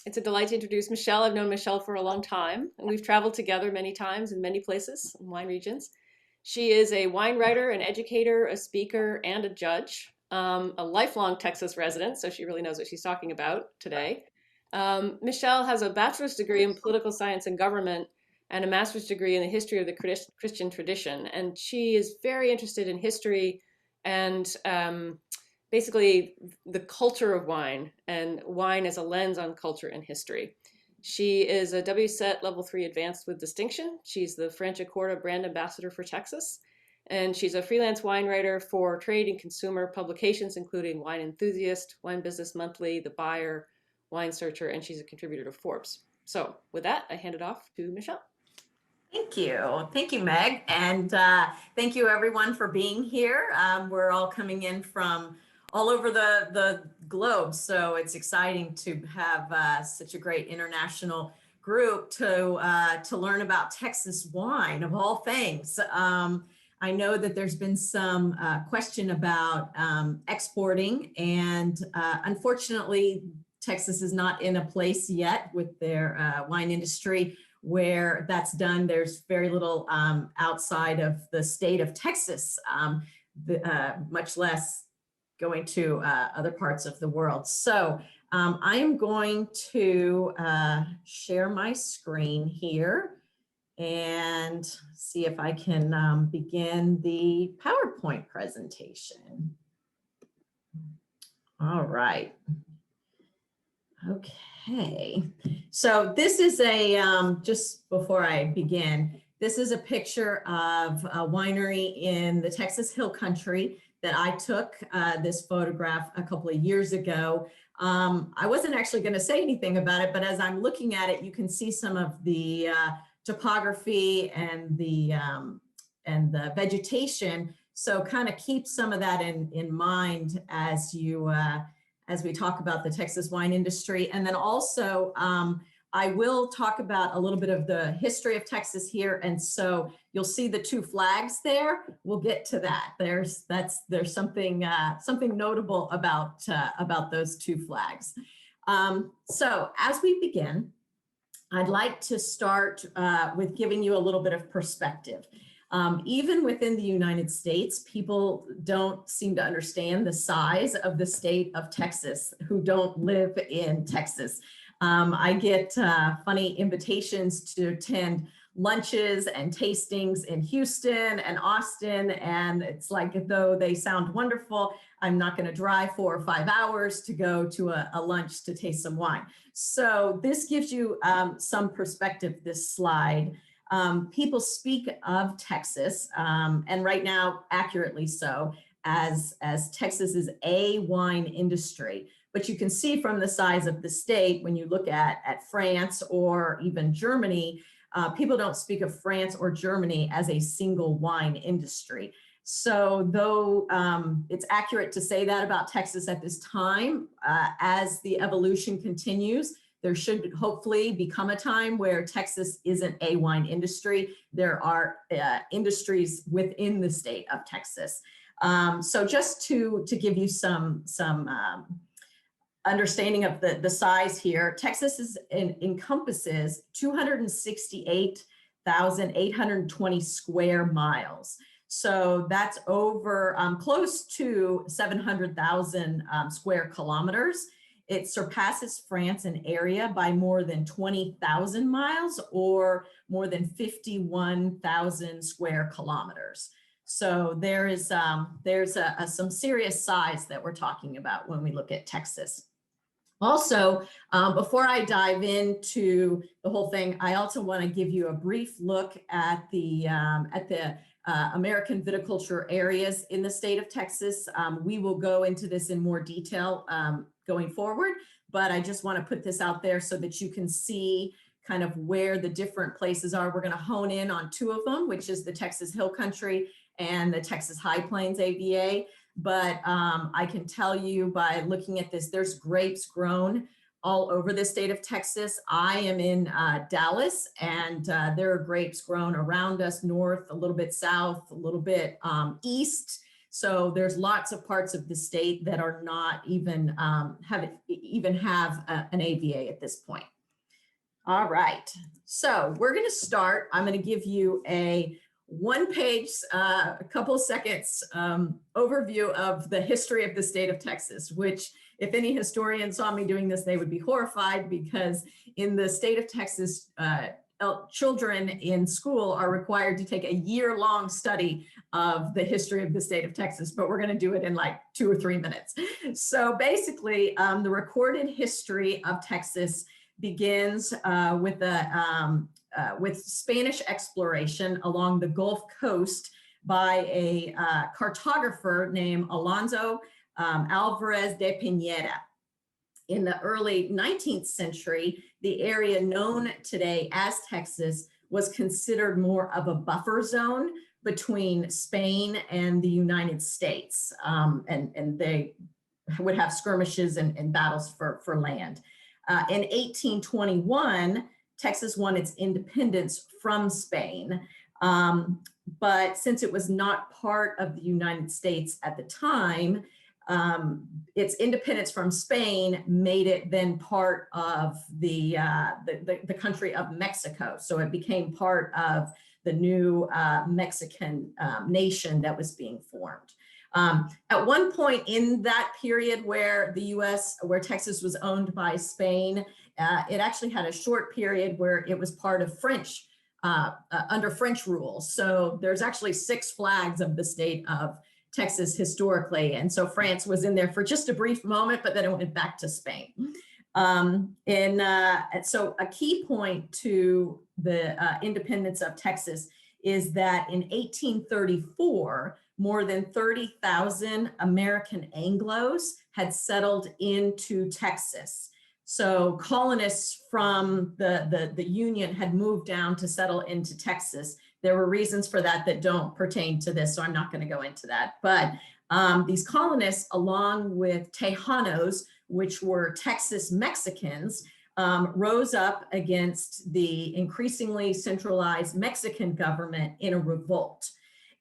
It's a delight to introduce Michelle. I've known Michelle for a long time, and we've traveled together many times in many places in wine regions. She is a wine writer, an educator, a speaker, and a judge, a lifelong Texas resident, so she really knows what she's talking about today. Michelle has a bachelor's degree in political science and government and a master's degree in the history of the Christian tradition, and she is very interested in history and basically the culture of wine and wine as a lens on culture and history. She is a WSET Level 3 Advanced with distinction. She's the Franciacorta Brand Ambassador for Texas. And she's a freelance wine writer for trade and consumer publications, including Wine Enthusiast, Wine Business Monthly, The Buyer, Wine Searcher, and she's a contributor to Forbes. So with that, I hand it off to Michelle. Thank you. Thank you, Meg. And thank you everyone for being here. We're all coming in from all over the globe. So it's exciting to have such a great international group to learn about Texas wine of all things. I know that there's been some question about exporting, and unfortunately, Texas is not in a place yet with their wine industry where that's done. There's very little outside of the state of Texas, much less going to other parts of the world. So I am going to share my screen here and see if I can begin the PowerPoint presentation. All right. Okay. So this is just before I begin, this is a picture of a winery in the Texas Hill Country that I took this photograph a couple of years ago. I wasn't actually going to say anything about it, but as I'm looking at it, you can see some of the topography and the vegetation. So kind of keep some of that in mind as you as we talk about the Texas wine industry. And then also, I will talk about a little bit of the history of Texas here. And so you'll see the two flags there. We'll get to that. There's something notable about those two flags. So as we begin, I'd like to start with giving you a little bit of perspective. Even within the United States, people don't seem to understand the size of the state of Texas who don't live in Texas. I get funny invitations to attend lunches and tastings in Houston and Austin, and it's like, though they sound wonderful, I'm not going to drive 4 or 5 hours to go to a lunch to taste some wine. So this gives you some perspective, this slide. People speak of Texas, and right now, accurately so, as Texas is a wine industry. But you can see from the size of the state, when you look at France or even Germany, people don't speak of France or Germany as a single wine industry. So though it's accurate to say that about Texas at this time, as the evolution continues, there should hopefully become a time where Texas isn't a wine industry. There are industries within the state of Texas. So just to give you some understanding of the size here, Texas encompasses 268,820 square miles. So that's over close to 700,000 square kilometers. It surpasses France in area by more than 20,000 miles or more than 51,000 square kilometers. So there's some serious size that we're talking about when we look at Texas. Also, before I dive into the whole thing, I also want to give you a brief look at the American viticulture areas in the state of Texas. We will go into this in more detail going forward, but I just want to put this out there so that you can see kind of where the different places are. We're going to hone in on 2 of them, which is the Texas Hill Country and the Texas High Plains AVA. But I can tell you by looking at this, there's grapes grown all over the state of Texas. I am in Dallas, and there are grapes grown around us, north, a little bit south, a little bit east. So there's lots of parts of the state that are not even have an AVA at this point. All right, so we're going to start. I'm going to give you a one-page, a couple of seconds overview of the history of the state of Texas, which if any historian saw me doing this, they would be horrified, because in the state of Texas, children in school are required to take a year-long study of the history of the state of Texas, but we're going to do it in like 2 or 3 minutes. So basically, the recorded history of Texas begins with Spanish exploration along the Gulf Coast by a cartographer named Alonso Alvarez de Pineda. In the early 19th century, the area known today as Texas was considered more of a buffer zone between Spain and the United States, and they would have skirmishes and battles for land. In 1821, Texas won its independence from Spain, but since it was not part of the United States at the time, its independence from Spain made it then part of the country of Mexico. So it became part of the new Mexican nation that was being formed. At one point in that period where where Texas was owned by Spain, it actually had a short period where it was part of French, under French rule. So there's actually 6 flags of the state of Texas historically. And so France was in there for just a brief moment, but then it went back to Spain. So a key point to the independence of Texas is that in 1834, more than 30,000 American Anglos had settled into Texas. So colonists from the Union had moved down to settle into Texas. There were reasons for that that don't pertain to this, so I'm not going to go into that. But these colonists, along with Tejanos, which were Texas Mexicans, rose up against the increasingly centralized Mexican government in a revolt.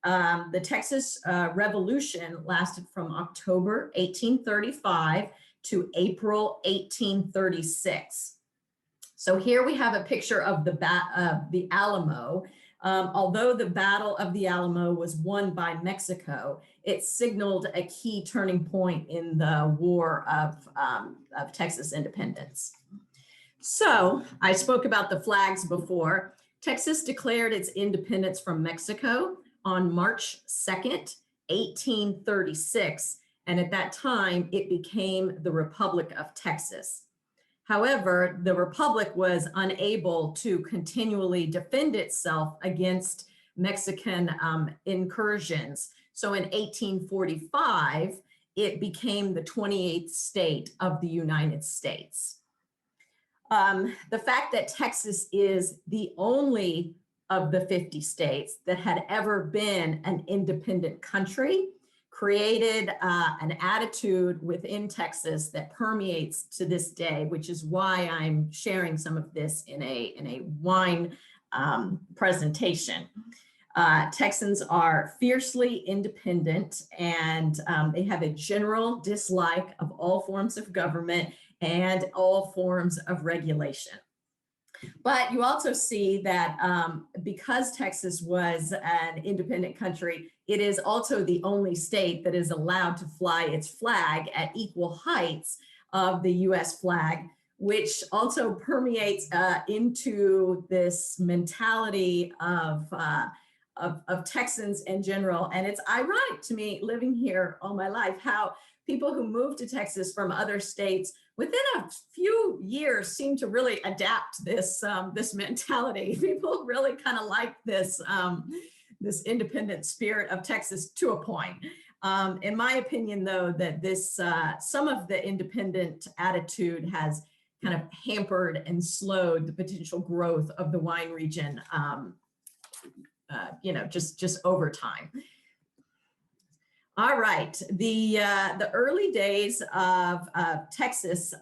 The Texas Revolution lasted from October 1835 to April 1836. So here we have a picture of the Alamo. Although the Battle of the Alamo was won by Mexico, it signaled a key turning point in the War of Texas independence. So I spoke about the flags before. Texas declared its independence from Mexico on March 2nd, 1836. And at that time, it became the Republic of Texas. However, the Republic was unable to continually defend itself against Mexican incursions. So in 1845, it became the 28th state of the United States. The fact that Texas is the only of the 50 states that had ever been an independent country created an attitude within Texas that permeates to this day, which is why I'm sharing some of this in a wine presentation. Texans are fiercely independent, and they have a general dislike of all forms of government and all forms of regulation. But you also see that because Texas was an independent country, it is also the only state that is allowed to fly its flag at equal heights of the US flag, which also permeates into this mentality of Texans in general. And it's ironic to me, living here all my life, how people who move to Texas from other states within a few years seem to really adapt this mentality. People really kind of like this independent spirit of Texas to a point. In my opinion, though, that this some of the independent attitude has kind of hampered and slowed the potential growth of the wine region, just over time. All right, the early days of Texas.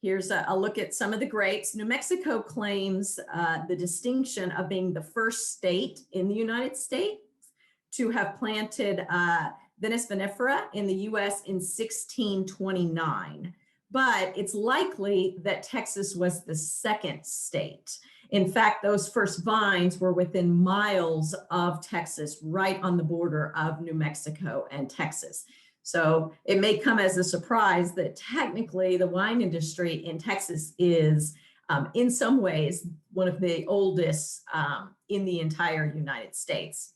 Here's a look at some of the grapes. New Mexico claims the distinction of being the first state in the United States to have planted Vitis vinifera in the US in 1629. But it's likely that Texas was the second state. In fact, those first vines were within miles of Texas, right on the border of New Mexico and Texas. So it may come as a surprise that technically the wine industry in Texas is, in some ways, one of the oldest in the entire United States.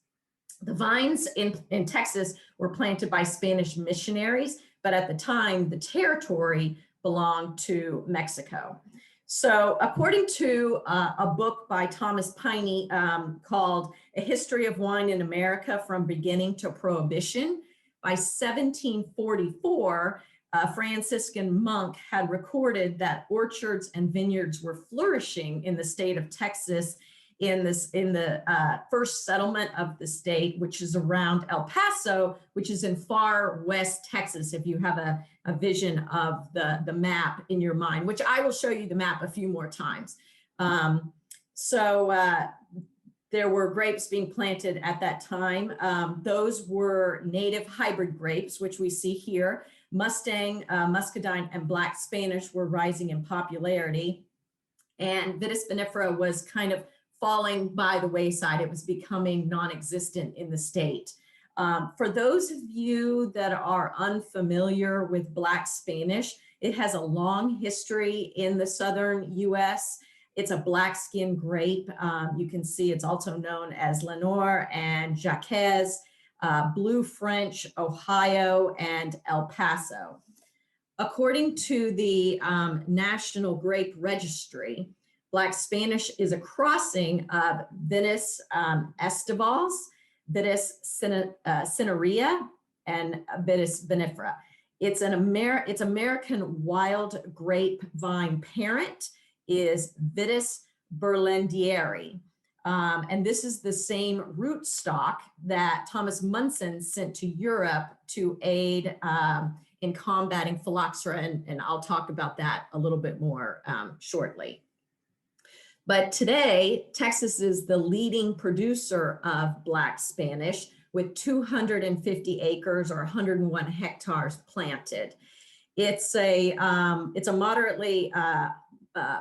The vines in Texas were planted by Spanish missionaries, but at the time, the territory belonged to Mexico. So according to a book by Thomas Piney called A History of Wine in America from Beginning to Prohibition, by 1744, a Franciscan monk had recorded that orchards and vineyards were flourishing in the state of Texas in the first settlement of the state, which is around El Paso, which is in far west Texas, if you have a vision of the map in your mind, which I will show you the map a few more times. There were grapes being planted at that time. Those were native hybrid grapes, which we see here. Mustang, Muscadine, and Black Spanish were rising in popularity. And Vitis vinifera was kind of falling by the wayside. It was becoming non-existent in the state. For those of you that are unfamiliar with Black Spanish, it has a long history in the southern US. It's a black skin grape. You can see it's also known as Lenore and Jacques, Blue French, Ohio, and El Paso. According to the National Grape Registry, Black Spanish is a crossing of Vitis estivals, Vitis cinerea, and Vitis vinifera. It's American wild grapevine parent is Vitis berlandieri. And this is the same rootstock that Thomas Munson sent to Europe to aid in combating phylloxera, and I'll talk about that a little bit more shortly. But today, Texas is the leading producer of Black Spanish with 250 acres or 101 hectares planted. It's a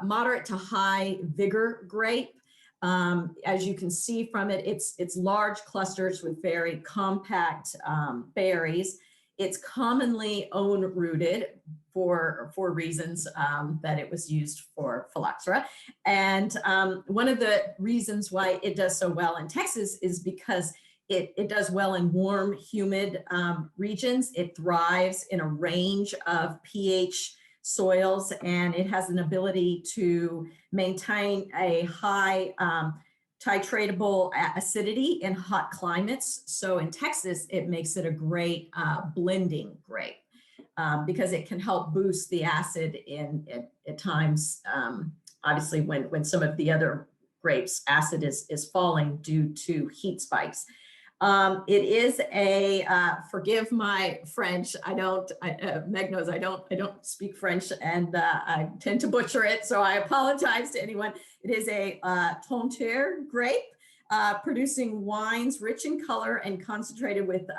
moderate to high vigor grape. As you can see from it, it's large clusters with very compact berries. It's commonly own-rooted for reasons that it was used for phylloxera. And one of the reasons why it does so well in Texas is because it does well in warm, humid regions. It thrives in a range of pH soils, and it has an ability to maintain a high titratable acidity in hot climates. So in Texas, it makes it a great blending grape because it can help boost the acid at times, obviously when some of the other grapes acid is falling due to heat spikes. It is a, forgive my French, Meg knows I don't speak French, and I tend to butcher it, so I apologize to anyone. It is a Tonterre grape, producing wines rich in color and concentrated with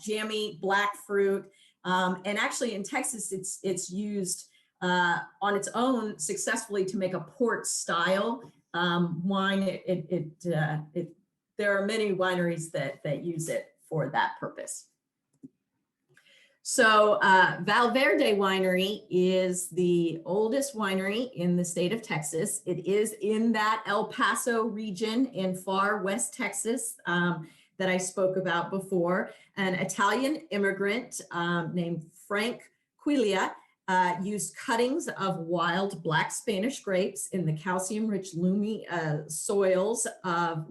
jammy black fruit. And actually in Texas, it's used on its own successfully to make a port style wine. There are many wineries that use it for that purpose. So Valverde Winery is the oldest winery in the state of Texas. It is in that El Paso region in far west Texas that I spoke about before. An Italian immigrant named Frank Quiglia used cuttings of wild Black Spanish grapes in the calcium-rich loamy soils of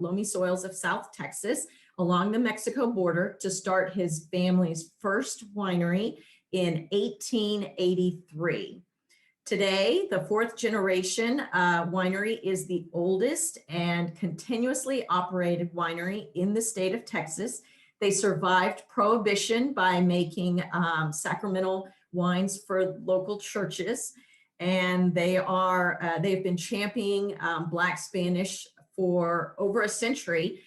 South Texas along the Mexico border to start his family's first winery in 1883. Today, the fourth generation winery is the oldest and continuously operated winery in the state of Texas. They survived Prohibition by making sacramental wines for local churches, and they've been championing Black Spanish for over a century.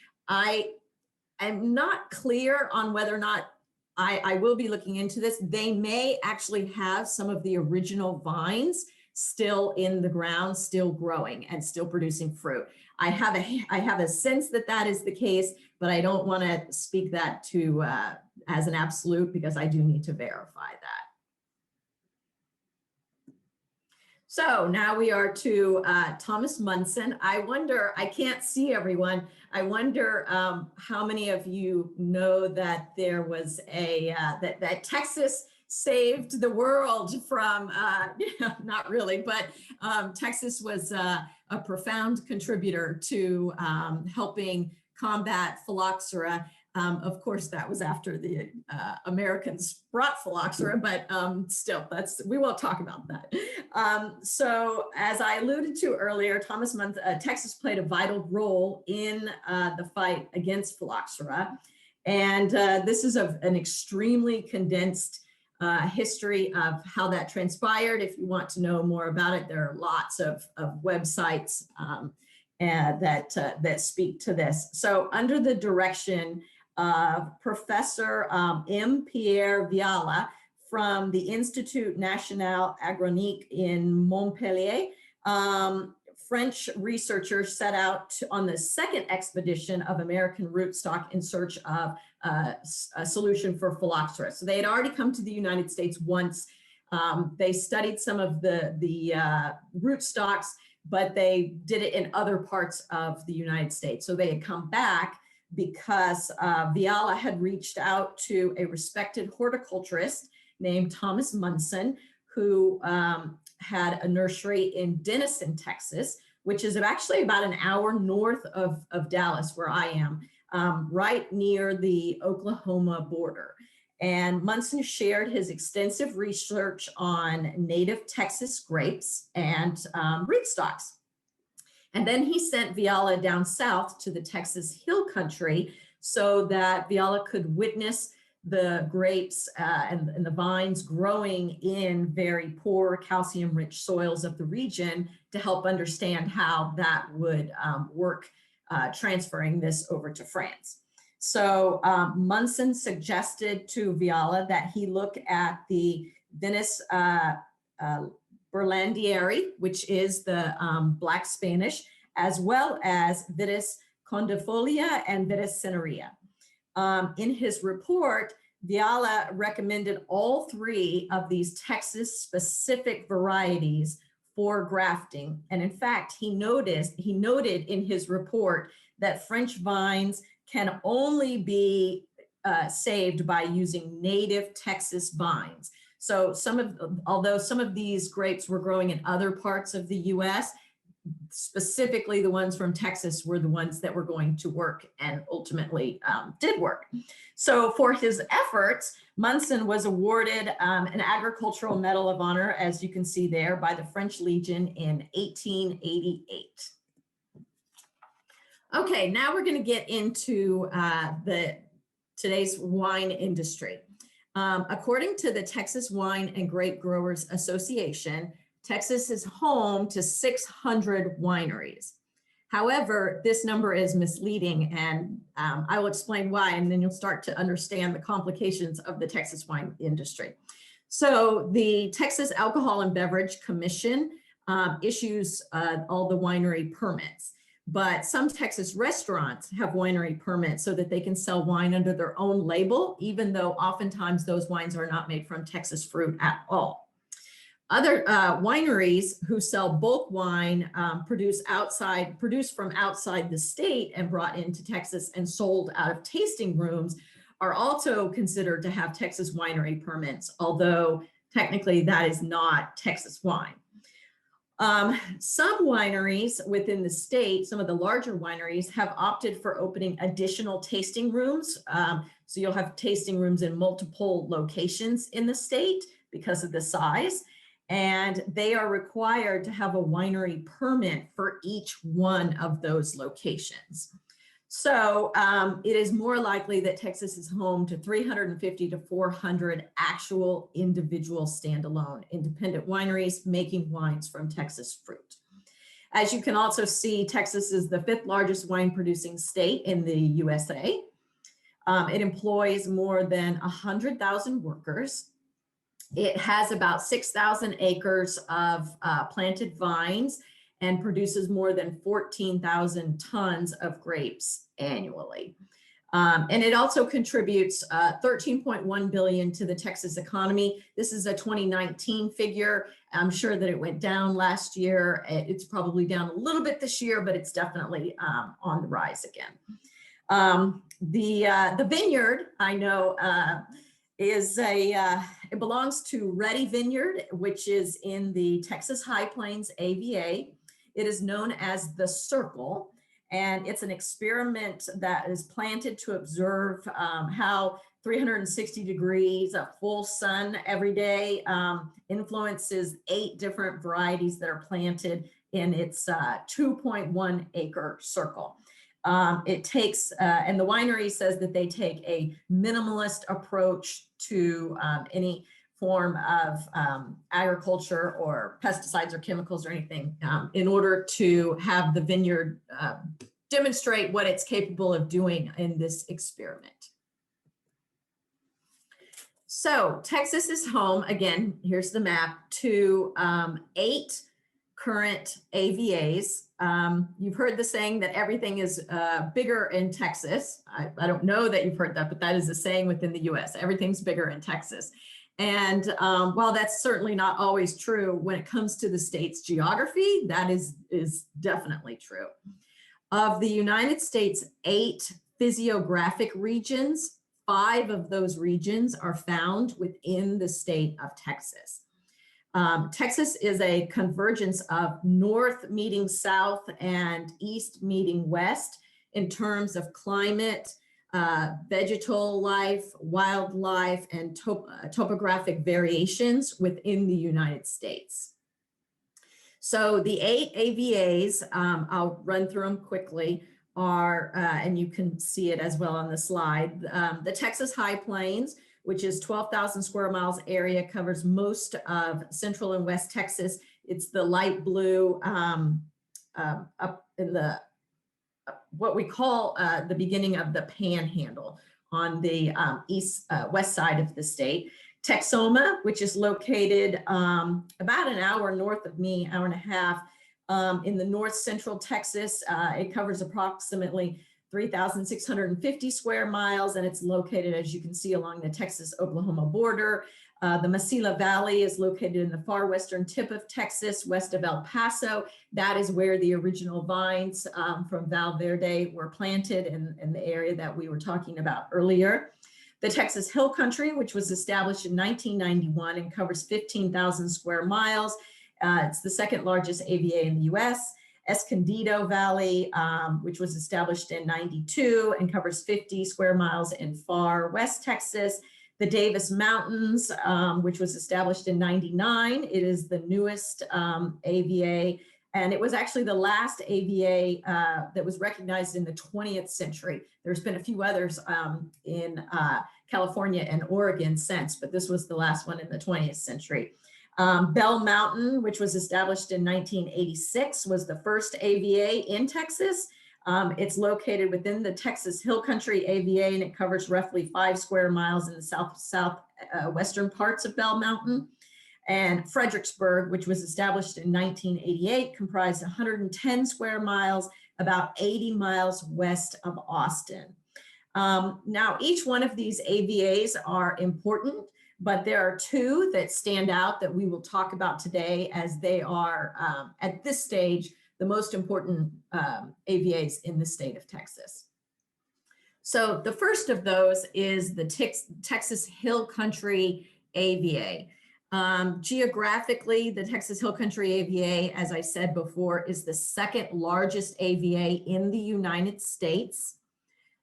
I'm not clear on whether or not I will be looking into this. They may actually have some of the original vines still in the ground, still growing and still producing fruit. I have a sense that that is the case, but I don't want to speak that to as an absolute, because I do need to verify that. So now we are to Thomas Munson. I wonder, I can't see everyone. I wonder how many of you know that there was a, that Texas saved the world from, not really, but Texas was a profound contributor to helping combat phylloxera. Of course, that was after the Americans brought phylloxera, but still, we won't talk about that. So as I alluded to earlier, Texas played a vital role in the fight against phylloxera. And this is an extremely condensed history of how that transpired. If you want to know more about it, there are lots of websites that speak to this. So under the direction Professor M. Pierre Viala from the Institut National Agronomique in Montpellier, French researchers set out on the second expedition of American rootstock in search of a solution for phylloxera. So they had already come to the United States once. They studied some of the rootstocks, but they did it in other parts of the United States. So they had come back because Viala had reached out to a respected horticulturist named Thomas Munson, who had a nursery in Denison, Texas, which is actually about an hour north of Dallas, where I am, right near the Oklahoma border. And Munson shared his extensive research on native Texas grapes and rootstocks. And then he sent Viala down south to the Texas Hill Country so that Viala could witness the grapes and the vines growing in very poor calcium-rich soils of the region to help understand how that would work transferring this over to France. So Munson suggested to Viala that he look at the Vitis Berlandieri, which is the Black Spanish, as well as Vitis condifolia and Vitis cinerea. In his report, Viala recommended all three of these Texas-specific varieties for grafting. And in fact, he noted in his report that French vines can only be saved by using native Texas vines. So although some of these grapes were growing in other parts of the US, specifically the ones from Texas were the ones that were going to work and ultimately did work. So for his efforts, Munson was awarded an Agricultural Medal of Honor, as you can see there, by the French Legion in 1888. Okay, now we're going to get into today's wine industry. According to the Texas Wine and Grape Growers Association, Texas is home to 600 wineries. However, this number is misleading, and I will explain why, and then you'll start to understand the complications of the Texas wine industry. So the Texas Alcohol and Beverage Commission issues all the winery permits. But some Texas restaurants have winery permits so that they can sell wine under their own label, even though oftentimes those wines are not made from Texas fruit at all. Other wineries who sell bulk wine produced from outside the state and brought into Texas and sold out of tasting rooms are also considered to have Texas winery permits, although technically that is not Texas wine. Some wineries within the state, some of the larger wineries, have opted for opening additional tasting rooms. So you'll have tasting rooms in multiple locations in the state because of the size. And they are required to have a winery permit for each one of those locations. So it is more likely that Texas is home to 350 to 400 actual individual standalone independent wineries making wines from Texas fruit. As you can also see, Texas is the 5th largest wine producing state in the USA. It employs more than 100,000 workers. It has about 6,000 acres of planted vines and produces more than 14,000 tons of grapes annually. And it also contributes 13.1 billion to the Texas economy. This is a 2019 figure. I'm sure that it went down last year. It's probably down a little bit this year, but it's definitely on the rise again. The vineyard, I know, is it belongs to Ready Vineyard, which is in the Texas High Plains AVA. It is known as the Circle. And it's an experiment that is planted to observe how 360 degrees of full sun every day influences 8 different varieties that are planted in its 2.1 acre circle. It takes, and the winery says that they take a minimalist approach to any form of agriculture or pesticides or chemicals or anything in order to have the vineyard demonstrate what it's capable of doing in this experiment. So Texas is home, again, here's the map, to 8 current AVAs. You've heard the saying that everything is bigger in Texas. I don't know that you've heard that, but that is a saying within the US. Everything's bigger in Texas. And while that's certainly not always true when it comes to the state's geography, that is definitely true. Of the United States' 8 physiographic regions, 5 of those regions are found within the state of Texas. Texas is a convergence of north meeting south and east meeting west in terms of climate, vegetal life, wildlife, and topographic variations within the United States. So the 8 AVAs, I'll run through them quickly, are, and you can see it as well on the slide, the Texas High Plains, which is 12,000 square miles area, covers most of central and west Texas. It's the light blue up in the what we call the beginning of the panhandle on the west side of the state. Texoma, which is located about an hour north of me, hour and a half, in the north central Texas. It covers approximately 3,650 square miles, and it's located, as you can see, along the Texas-Oklahoma border. The Mesilla Valley is located in the far western tip of Texas, west of El Paso. That is where the original vines from Valverde were planted in the area that we were talking about earlier. The Texas Hill Country, which was established in 1991 and covers 15,000 square miles. It's the second largest AVA in the US. Escondido Valley, which was established in 92 and covers 50 square miles in far west Texas. The Davis Mountains, which was established in 99. It is the newest AVA, and it was actually the last AVA that was recognized in the 20th century. There's been a few others in California and Oregon since, but this was the last one in the 20th century. Bell Mountain, which was established in 1986, was the first AVA in Texas. It's located within the Texas Hill Country AVA, and it covers roughly 5 square miles in the southwestern parts of Bell Mountain. And Fredericksburg, which was established in 1988, comprised 110 square miles, about 80 miles west of Austin. Now, each one of these AVAs are important, but there are 2 that stand out that we will talk about today, as they are, at this stage, the most important AVAs in the state of Texas. So the first of those is the Texas Hill Country AVA. Geographically, the Texas Hill Country AVA, as I said before, is the second largest AVA in the United States.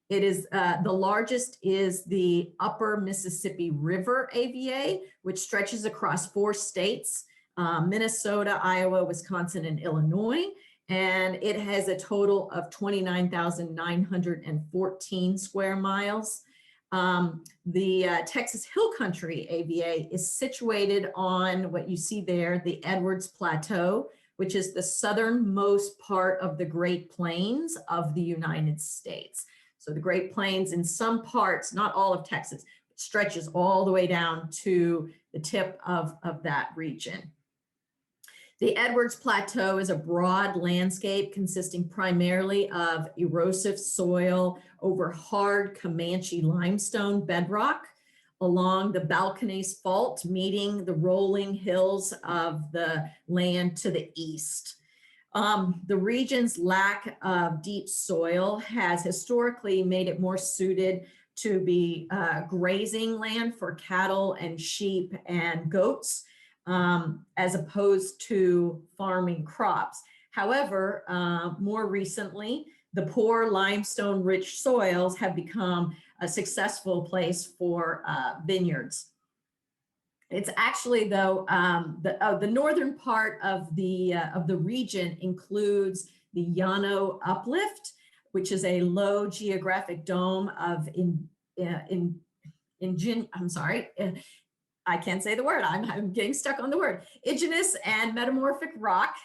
It is the largest is the Upper Mississippi River AVA, which stretches across 4 states, Minnesota, Iowa, Wisconsin, and Illinois. And it has a total of 29,914 square miles. The Texas Hill Country AVA is situated on what you see there, the Edwards Plateau, which is the southernmost part of the Great Plains of the United States. So the Great Plains in some parts, not all of Texas, stretches all the way down to the tip of that region. The Edwards Plateau is a broad landscape consisting primarily of erosive soil over hard Comanche limestone bedrock along the Balconies Fault, meeting the rolling hills of the land to the east. The region's lack of deep soil has historically made it more suited to be grazing land for cattle and sheep and goats, as opposed to farming crops. However, more recently, the poor limestone-rich soils have become a successful place for vineyards. It's actually, though, the northern part of the region includes the Llano Uplift, which is a low geographic dome of I'm sorry, I can't say the word. I'm getting stuck on the word. Igneous and metamorphic rock,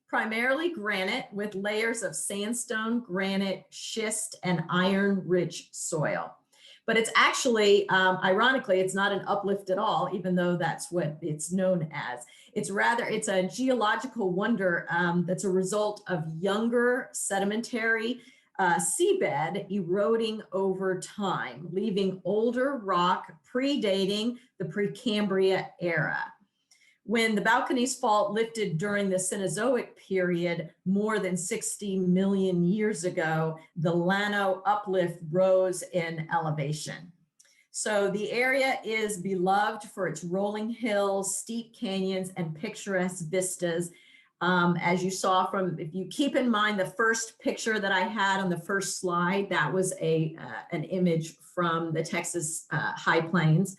primarily granite with layers of sandstone, granite, schist, and iron-rich soil. But it's actually, ironically, it's not an uplift at all, even though that's what it's known as. It's a geological wonder that's a result of younger sedimentary seabed eroding over time, leaving older rock predating the Precambrian era. When the Balconies Fault lifted during the Cenozoic period more than 60 million years ago, the Llano Uplift rose in elevation. So the area is beloved for its rolling hills, steep canyons, and picturesque vistas. As you saw if you keep in mind the first picture that I had on the first slide, that was an image from the Texas High Plains.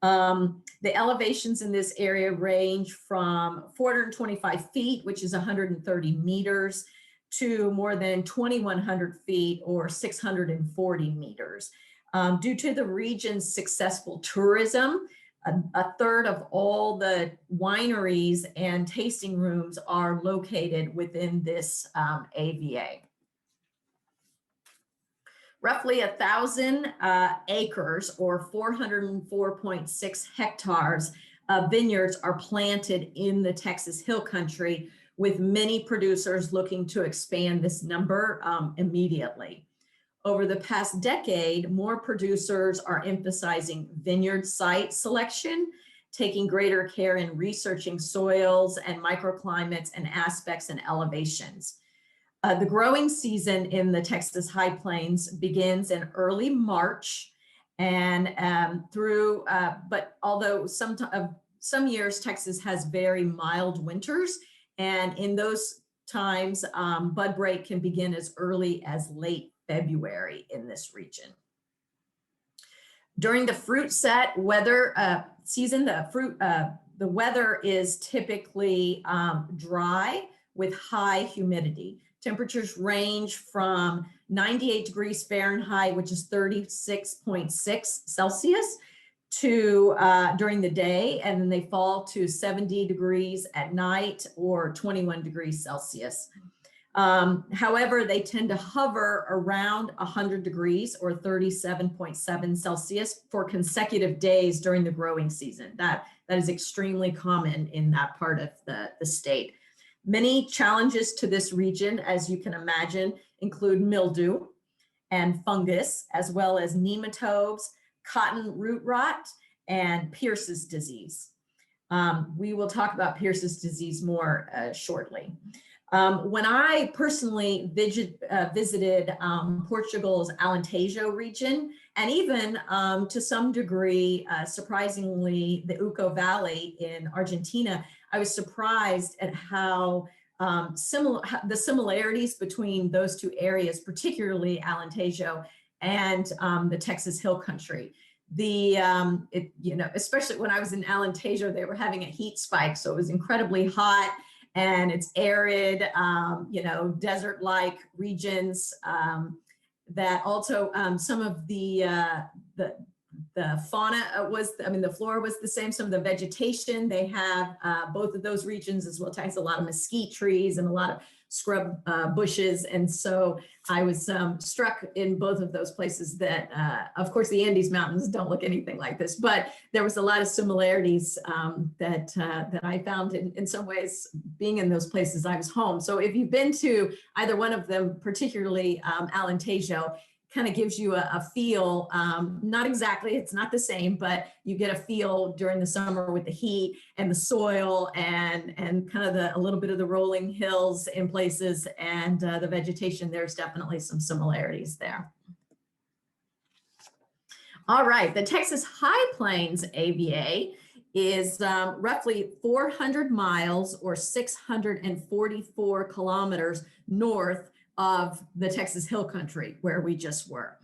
The elevations in this area range from 425 feet, which is 130 meters, to more than 2,100 feet or 640 meters. Due to the region's successful tourism, a third of all the wineries and tasting rooms are located within this AVA. Roughly 1,000 acres or 404.6 hectares of vineyards are planted in the Texas Hill Country, with many producers looking to expand this number immediately. Over the past decade, more producers are emphasizing vineyard site selection, taking greater care in researching soils and microclimates and aspects and elevations. The growing season in the Texas High Plains begins in early March and but although some years Texas has very mild winters, and in those times, bud break can begin as early as late February in this region. During the fruit set season, the weather is typically dry with high humidity. Temperatures range from 98 degrees Fahrenheit, which is 36.6 Celsius, to during the day, and then they fall to 70 degrees at night or 21 degrees Celsius. However, they tend to hover around 100 degrees or 37.7 Celsius for consecutive days during the growing season. That is extremely common in that part of the state. Many challenges to this region, as you can imagine, include mildew and fungus, as well as nematodes, cotton root rot, and Pierce's disease. We will talk about Pierce's disease more shortly. When I personally visited Portugal's Alentejo region, and even to some degree, surprisingly, the Uco Valley in Argentina, I was surprised at how the similarities between those two areas, particularly Alentejo and the Texas Hill Country. Especially when I was in Alentejo, they were having a heat spike, so it was incredibly hot. And it's arid, desert-like regions that also some of the The fauna the flora was the same. Some of the vegetation, they have both of those regions as well as a lot of mesquite trees and a lot of scrub bushes. And so I was struck in both of those places that, of course, the Andes Mountains don't look anything like this, but there was a lot of similarities that I found in some ways being in those places. I was home. So if you've been to either one of them, particularly Alentejo, kind of gives you a feel, not exactly, it's not the same, but you get a feel during the summer with the heat and the soil and kind of a little bit of the rolling hills in places and the vegetation. There's definitely some similarities there. All right, the Texas High Plains AVA is roughly 400 miles or 644 kilometers north of the Texas Hill Country where we just were.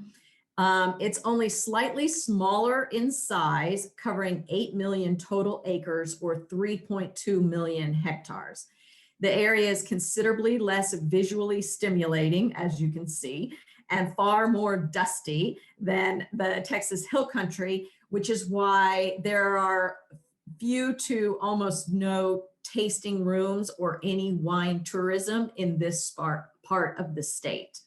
It's only slightly smaller in size, covering 8 million total acres or 3.2 million hectares. The area is considerably less visually stimulating, as you can see, and far more dusty than the Texas Hill Country, which is why there are few to almost no tasting rooms or any wine tourism in this part of the state.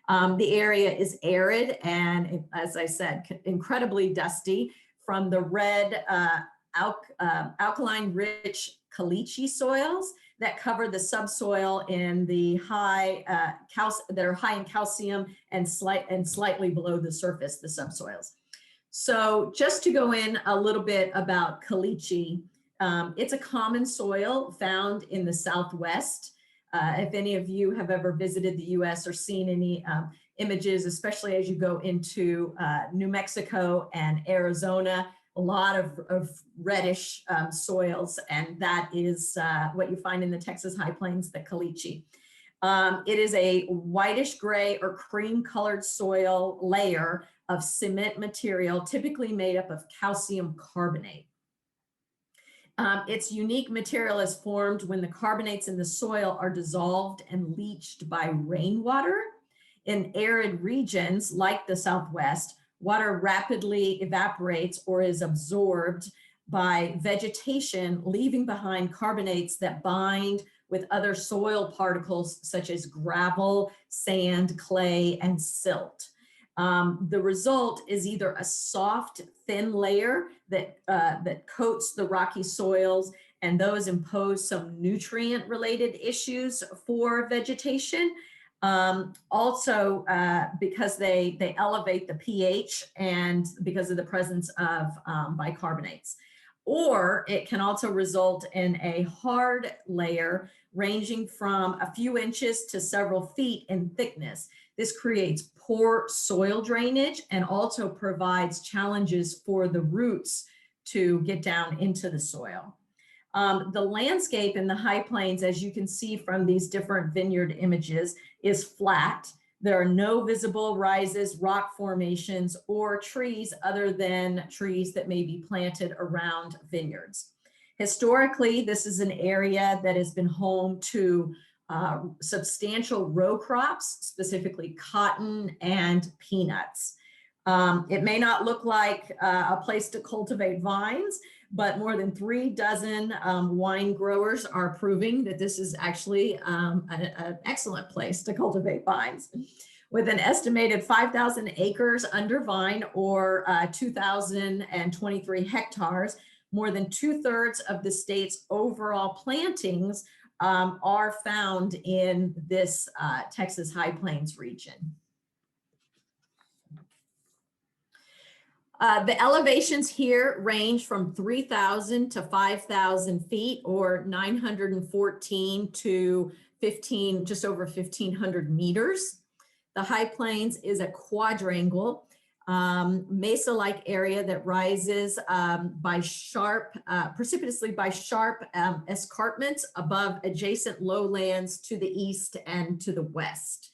The area is arid and, as I said, incredibly dusty from the red alkaline-rich caliche soils that cover the subsoil in the that are high in calcium and slightly below the surface, the subsoils. So just to go in a little bit about caliche, it's a common soil found in the Southwest. If any of you have ever visited the US or seen any images, especially as you go into New Mexico and Arizona, a lot of reddish soils, and that is what you find in the Texas High Plains, the caliche. It is a whitish gray or cream colored soil layer of cement material, typically made up of calcium carbonate. Its unique material is formed when the carbonates in the soil are dissolved and leached by rainwater. In arid regions like the Southwest, water rapidly evaporates or is absorbed by vegetation, leaving behind carbonates that bind with other soil particles such as gravel, sand, clay, and silt. The result is either a soft, thin layer that coats the rocky soils, and those impose some nutrient-related issues for vegetation. Also, because they elevate the pH and because of the presence of bicarbonates. Or it can also result in a hard layer ranging from a few inches to several feet in thickness. This creates poor soil drainage and also provides challenges for the roots to get down into the soil. The landscape in the High Plains, as you can see from these different vineyard images, is flat. There are no visible rises, rock formations, or trees other than trees that may be planted around vineyards. Historically, this is an area that has been home to substantial row crops, specifically cotton and peanuts. It may not look like a place to cultivate vines, but more than 36 wine growers are proving that this is actually an excellent place to cultivate vines. With an estimated 5,000 acres under vine or 2,023 hectares, more than 2/3 of the state's overall plantings are found in this Texas High Plains region. The elevations here range from 3,000 to 5,000 feet, or 914 to just over 1,500 meters. The High Plains is a quadrangle, mesa-like area that rises precipitously by sharp escarpments above adjacent lowlands to the east and to the west.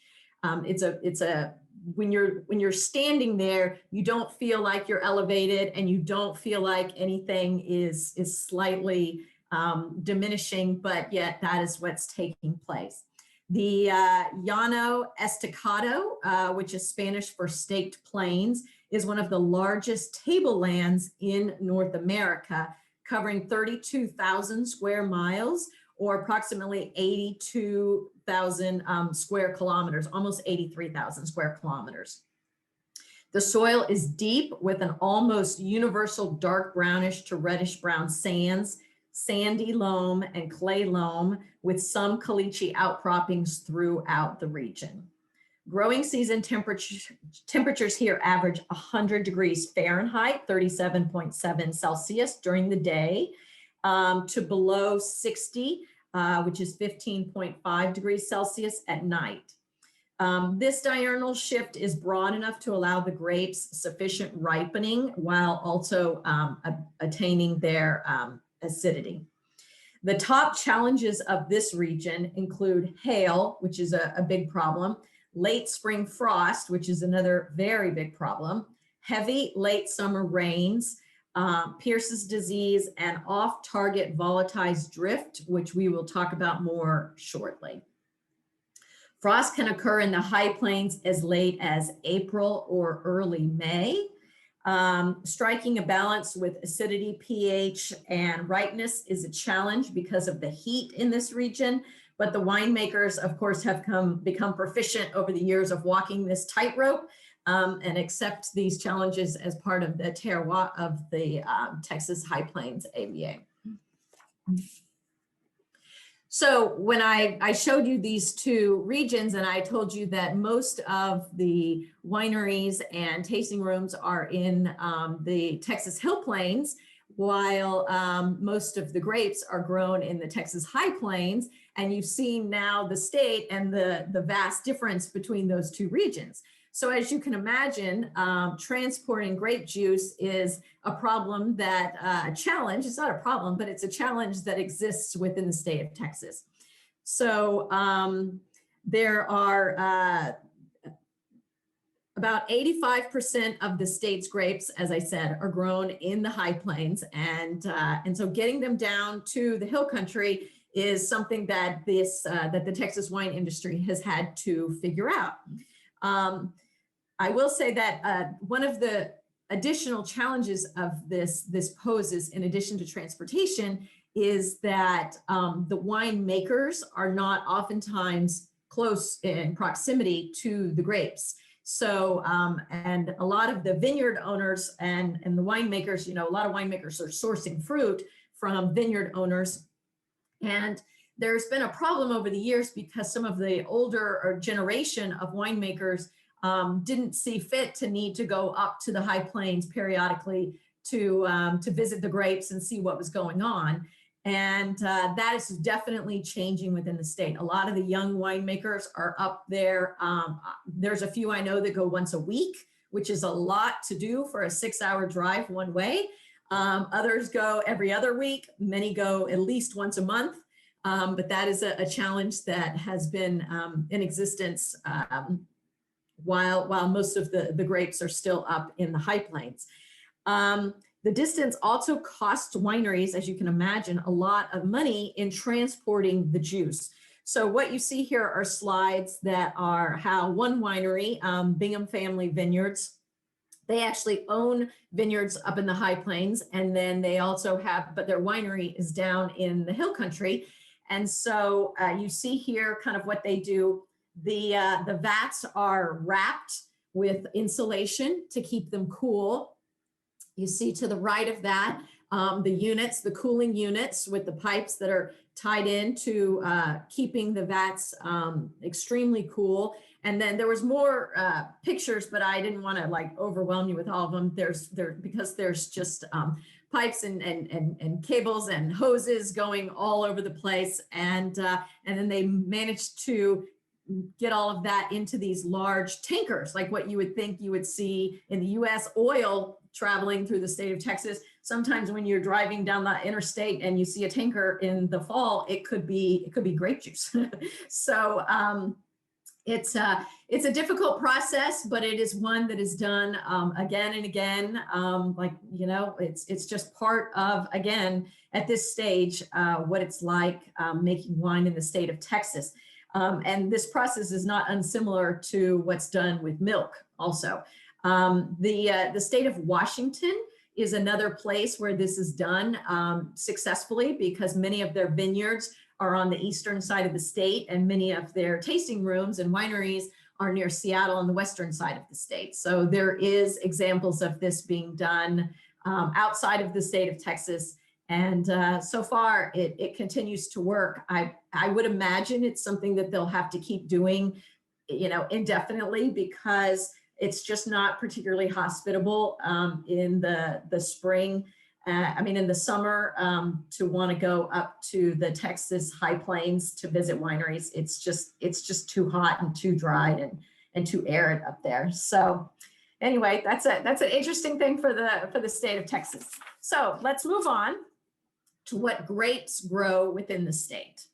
When you're standing there, you don't feel like you're elevated, and you don't feel like anything is slightly diminishing, but yet that is what's taking place. The Llano Estacado, which is Spanish for staked plains, is one of the largest tablelands in North America, covering 32,000 square miles, or approximately 82,000 square kilometers, almost 83,000 square kilometers. The soil is deep with an almost universal dark brownish to reddish brown sands, sandy loam, and clay loam, with some caliche outcroppings throughout the region. Growing season temperatures here average 100 degrees Fahrenheit, 37.7 Celsius during the day, to below 60, which is 15.5 degrees Celsius at night. This diurnal shift is broad enough to allow the grapes sufficient ripening while also attaining their acidity. The top challenges of this region include hail, which is a big problem, late spring frost, which is another very big problem, heavy late summer rains, Pierce's disease, and off-target volatilized drift, which we will talk about more shortly. Frost can occur in the high plains as late as April or early May. Striking a balance with acidity, pH, and ripeness is a challenge because of the heat in this region, but the winemakers, of course, have become proficient over the years of walking this tightrope and accept these challenges as part of the terroir of the Texas High Plains AVA. So when I showed you these two regions and I told you that most of the wineries and tasting rooms are in the Texas Hill Plains, while most of the grapes are grown in the Texas High Plains, and you've seen now the state and the vast difference between those two regions. So as you can imagine, transporting grape juice is a problem that, a challenge, it's not a problem, but it's a challenge that exists within the state of Texas. So there are about 85% of the state's grapes, as I said, are grown in the high plains. And so getting them down to the hill country is something that that the Texas wine industry has had to figure out. I will say that one of the additional challenges of this poses, in addition to transportation, is that the winemakers are not oftentimes close in proximity to the grapes. So, and a lot of the vineyard owners and the winemakers, you know, a lot of winemakers are sourcing fruit from vineyard owners. And there's been a problem over the years because some of the older generation of winemakers didn't see fit to need to go up to the high plains periodically to visit the grapes and see what was going on. And that is definitely changing within the state. A lot of the young winemakers are up there. There's a few I know that go once a week, which is a lot to do for a 6-hour drive one way. Others go every other week. Many go at least once a month. But that is a challenge that has been in existence while most of the grapes are still up in the high plains. The distance also costs wineries, as you can imagine, a lot of money in transporting the juice. So what you see here are slides that are how one winery, Bingham Family Vineyards, they actually own vineyards up in the high plains, and then they also have, but their winery is down in the hill country. And so you see here kind of what they do. The vats are wrapped with insulation to keep them cool. You see to the right of that, the units, the cooling units with the pipes that are tied into keeping the vats extremely cool. And then there was more pictures, but I didn't want to like overwhelm you with all of them. Because there's just pipes and cables and hoses going all over the place. And then they managed to get all of that into these large tankers, like what you would think you would see in the US oil traveling through the state of Texas. Sometimes when you're driving down the interstate and you see a tanker in the fall, it could be grape juice. So it's a difficult process, but it is one that is done again and again. Like, you know, it's just part of, again, at this stage, what it's like making wine in the state of Texas. And this process is not unsimilar to what's done with milk also. The state of Washington is another place where this is done successfully, because many of their vineyards are on the eastern side of the state, and many of their tasting rooms and wineries are near Seattle on the western side of the state. So there is examples of this being done outside of the state of Texas. And so far, it continues to work. I would imagine it's something that they'll have to keep doing, indefinitely, because it's just not particularly hospitable in the spring. In the summer, to want to go up to the Texas high plains to visit wineries. It's just too hot and too dry and too arid up there. So anyway, that's an interesting thing for the state of Texas. So let's move on to what grapes grow within the state.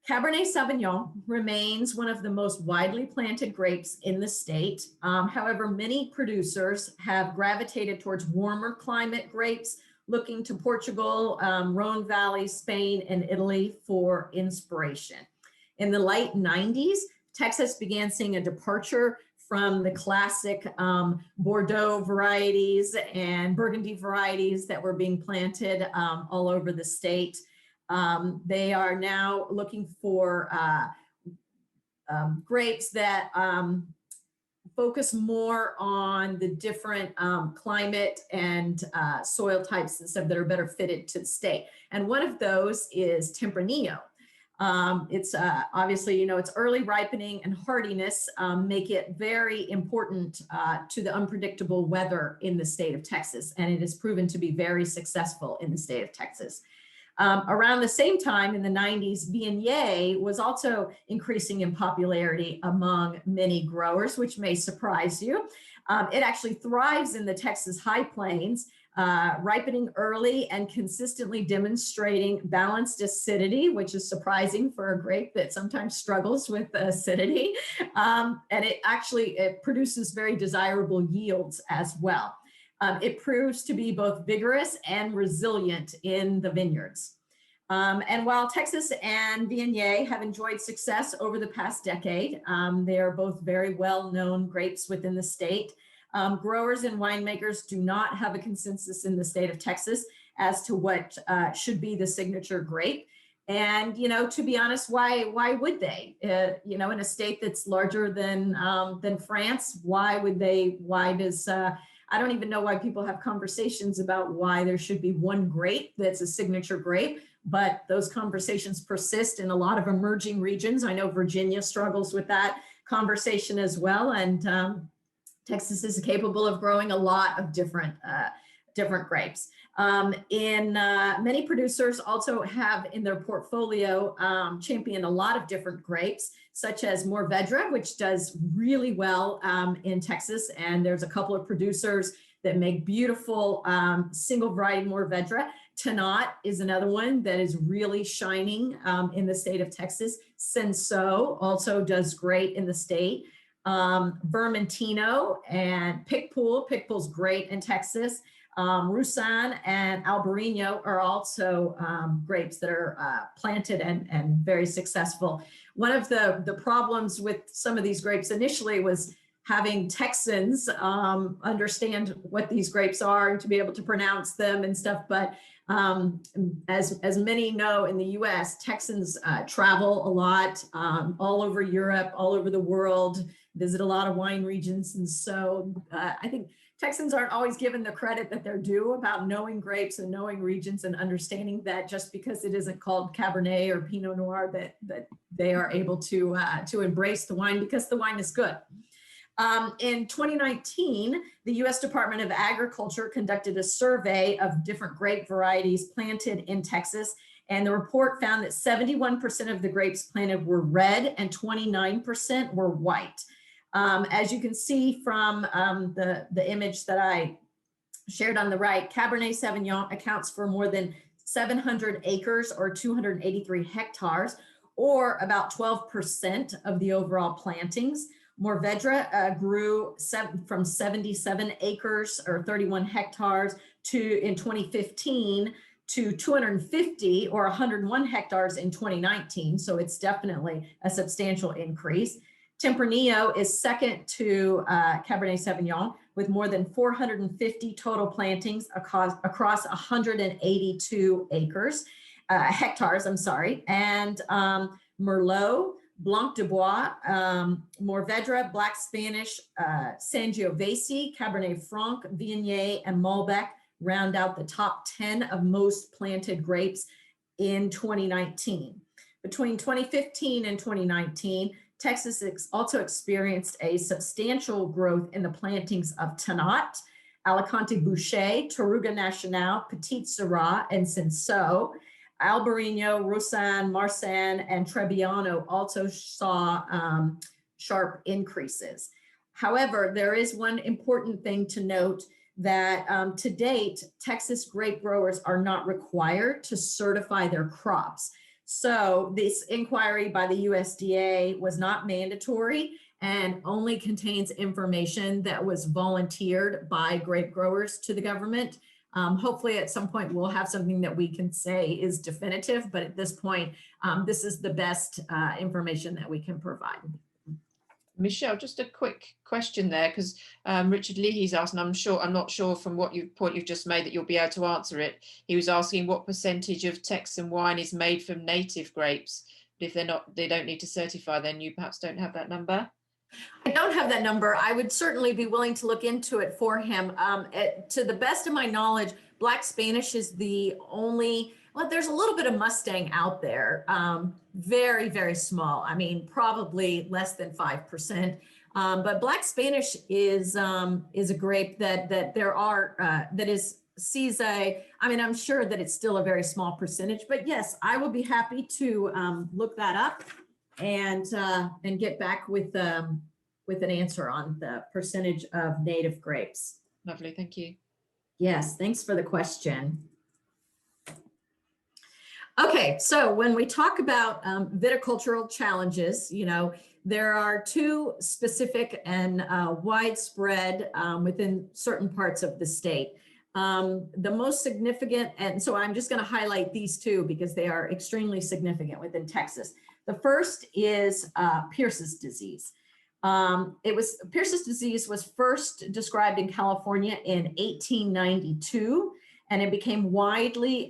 Cabernet Sauvignon remains one of the most widely planted grapes in the state. However, many producers have gravitated towards warmer climate grapes, looking to Portugal, Rhone Valley, Spain, and Italy for inspiration. In the late 90s, Texas began seeing a departure from the classic Bordeaux varieties and Burgundy varieties that were being planted all over the state. They are now looking for grapes that focus more on the different climate and soil types and stuff that are better fitted to the state. And one of those is Tempranillo. It's obviously, its early ripening and hardiness make it very important to the unpredictable weather in the state of Texas. And it has proven to be very successful in the state of Texas. Around the same time in the 90s, Viognier was also increasing in popularity among many growers, which may surprise you. It actually thrives in the Texas high plains, ripening early and consistently demonstrating balanced acidity, which is surprising for a grape that sometimes struggles with acidity. And it produces very desirable yields as well. It proves to be both vigorous and resilient in the vineyards. And while Texas and Viognier have enjoyed success over the past decade, they are both very well-known grapes within the state. Growers and winemakers do not have a consensus in the state of Texas as to what should be the signature grape. And, to be honest, why would they? In a state that's larger than France, I don't even know why people have conversations about why there should be one grape that's a signature grape, but those conversations persist in a lot of emerging regions. I know Virginia struggles with that conversation as well, and Texas is capable of growing a lot of different grapes. Many producers also have in their portfolio championed a lot of different grapes, such as Mourvedre, which does really well in Texas. And there's a couple of producers that make beautiful single variety Mourvedre. Tannat is another one that is really shining in the state of Texas. Cinsault also does great in the state. Vermentino and Picpoul. Picpoul's great in Texas. Roussanne and Albarino are also grapes that are planted and very successful. One of the problems with some of these grapes initially was having Texans understand what these grapes are and to be able to pronounce them and stuff. But as many know in the US, Texans travel a lot all over Europe, all over the world, visit a lot of wine regions. And so I think Texans aren't always given the credit that they're due about knowing grapes and knowing regions and understanding that just because it isn't called Cabernet or Pinot Noir, that they are able to embrace the wine because the wine is good. In 2019, the U.S. Department of Agriculture conducted a survey of different grape varieties planted in Texas, and the report found that 71% of the grapes planted were red and 29% were white. As you can see from the image that I shared on the right, Cabernet Sauvignon accounts for more than 700 acres or 283 hectares, or about 12% of the overall plantings. Mourvedre grew from 77 acres or 31 hectares in 2015 to 250 or 101 hectares in 2019. So it's definitely a substantial increase. Tempranillo is second to Cabernet Sauvignon with more than 450 total plantings across 182 hectares, I'm sorry, and Merlot, Blanc de Bois, Mourvedre, Black Spanish, Sangiovese, Cabernet Franc, Viognier, and Malbec round out the top 10 of most planted grapes in 2019. Between 2015 and 2019, Texas also experienced a substantial growth in the plantings of Tannat, Alicante Bouschet, Taruga Nacional, Petit Syrah, and Cinsault. Albarino, Roussanne, Marsanne, and Trebbiano also saw sharp increases. However, there is one important thing to note that to date, Texas grape growers are not required to certify their crops. So this inquiry by the USDA was not mandatory and only contains information that was volunteered by grape growers to the government. Hopefully at some point we'll have something that we can say is definitive, but at this point, this is the best information that we can provide. Michelle, just a quick question there, because Richard Leahy's asked, and I'm not sure from what point you've just made that you'll be able to answer it. He was asking what percentage of Texan wine is made from native grapes. But if they don't need to certify, then you perhaps don't have that number. I don't have that number. I would certainly be willing to look into it for him. To the best of my knowledge, Black Spanish is the only, well, there's a little bit of Mustang out there. Very, very small. I mean, probably less than 5%. But Black Spanish is a grape that there are, sees I mean, I'm sure that it's still a very small percentage, but yes, I will be happy to look that up and get back with an answer on the percentage of native grapes. Lovely, thank you. Yes, thanks for the question. Okay, so when we talk about viticultural challenges, you know, there are two specific and widespread within certain parts of the state. The most significant, and so I'm just going to highlight these two because they are extremely significant within Texas. The first is Pierce's disease. Pierce's disease was first described in California in 1892, and it became widely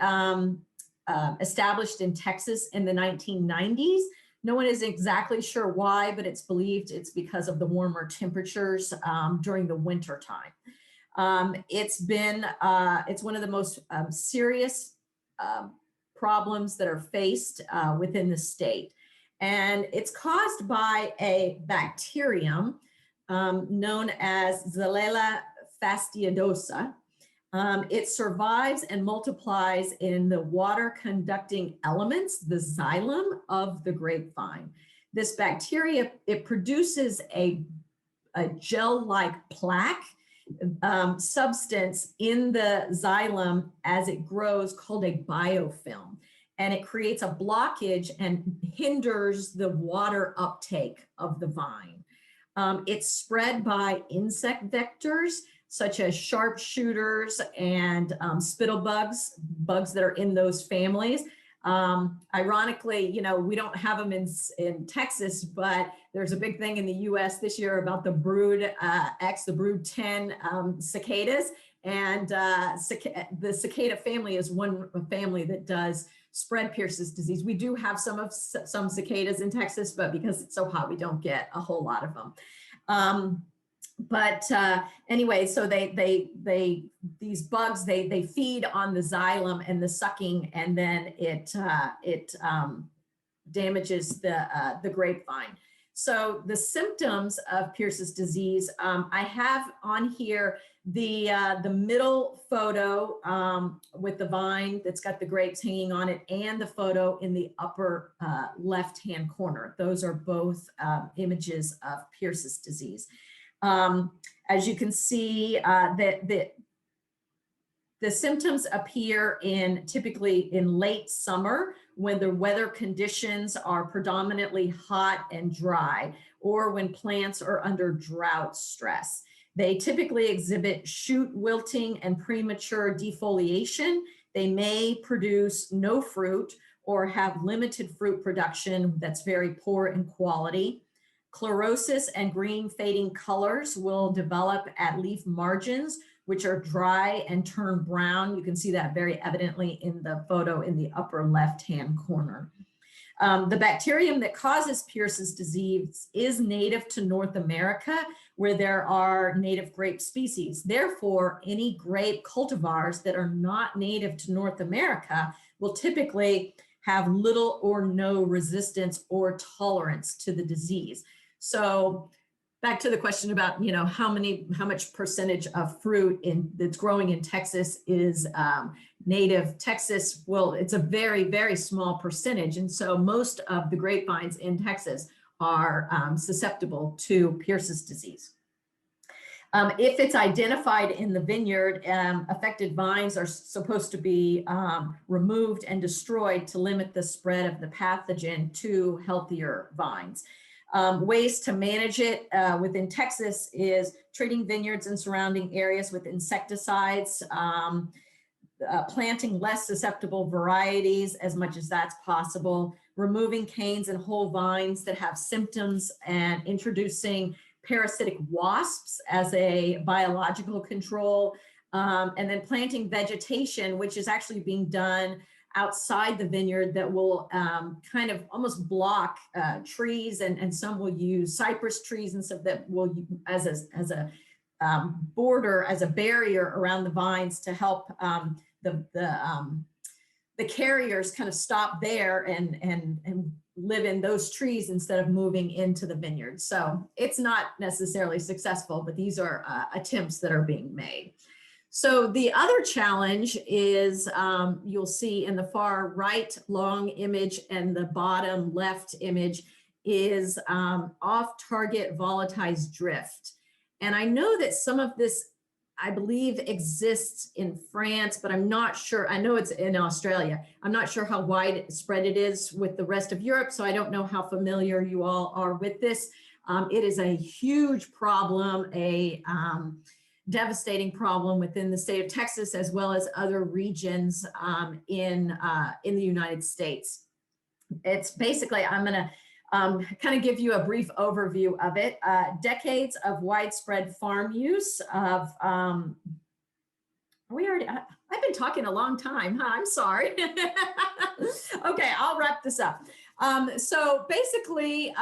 established in Texas in the 1990s. No one is exactly sure why, but it's believed it's because of the warmer temperatures during the winter time. It's one of the most serious problems that are faced within the state. And it's caused by a bacterium known as Xylella fastidiosa. It survives and multiplies in the water conducting elements, the xylem of the grapevine. This bacteria, it produces a gel-like plaque substance in the xylem as it grows called a biofilm. And it creates a blockage and hinders the water uptake of the vine. It's spread by insect vectors, such as sharpshooters and spittlebugs, bugs that are in those families. Ironically, you know, we don't have them in Texas, but there's a big thing in the US this year about the brood X, the brood 10 cicadas. And the cicada family is one family that does spread Pierce's disease. We do have some cicadas in Texas, but because it's so hot, we don't get a whole lot of them. Anyway, so these bugs, they feed on the xylem and the sucking, and then it damages the grapevine. So the symptoms of Pierce's disease, I have on here the middle photo with the vine that's got the grapes hanging on it, and the photo in the upper left-hand corner. Those are both images of Pierce's disease. As you can see, the symptoms appear typically in late summer when the weather conditions are predominantly hot and dry, or when plants are under drought stress. They typically exhibit shoot wilting and premature defoliation. They may produce no fruit or have limited fruit production that's very poor in quality. Chlorosis and green fading colors will develop at leaf margins, which are dry and turn brown. You can see that very evidently in the photo in the upper left-hand corner. The bacterium that causes Pierce's disease is native to North America, where there are native grape species. Therefore, any grape cultivars that are not native to North America will typically have little or no resistance or tolerance to the disease. So back to the question about, you know, how much percentage of fruit that's growing in Texas is native. Texas, well, it's a very, very small percentage. And so most of the grapevines in Texas are susceptible to Pierce's disease. If it's identified in the vineyard, affected vines are supposed to be removed and destroyed to limit the spread of the pathogen to healthier vines. Ways to manage it within Texas is treating vineyards and surrounding areas with insecticides, planting less susceptible varieties as much as that's possible, removing canes and whole vines that have symptoms, and introducing parasitic wasps as a biological control, and then planting vegetation, which is actually being done outside the vineyard that will kind of almost block trees, and some will use cypress trees and stuff that will as a border, as a barrier around the vines to help the carriers kind of stop there and live in those trees instead of moving into the vineyard. So it's not necessarily successful, but these are attempts that are being made. So the other challenge is, you'll see in the far right long image and the bottom left image is off-target volatilized drift. And I know that some of this, I believe, exists in France, but I'm not sure. I know it's in Australia. I'm not sure how widespread it is with the rest of Europe, so I don't know how familiar you all are with this. It is a huge problem, a devastating problem within the state of Texas, as well as other regions in the United States. It's basically, I'm going to kind of give you a brief overview of it. Decades of widespread farm use of, I've been talking a long time, huh? I'm sorry. Okay, I'll wrap this up. So basically,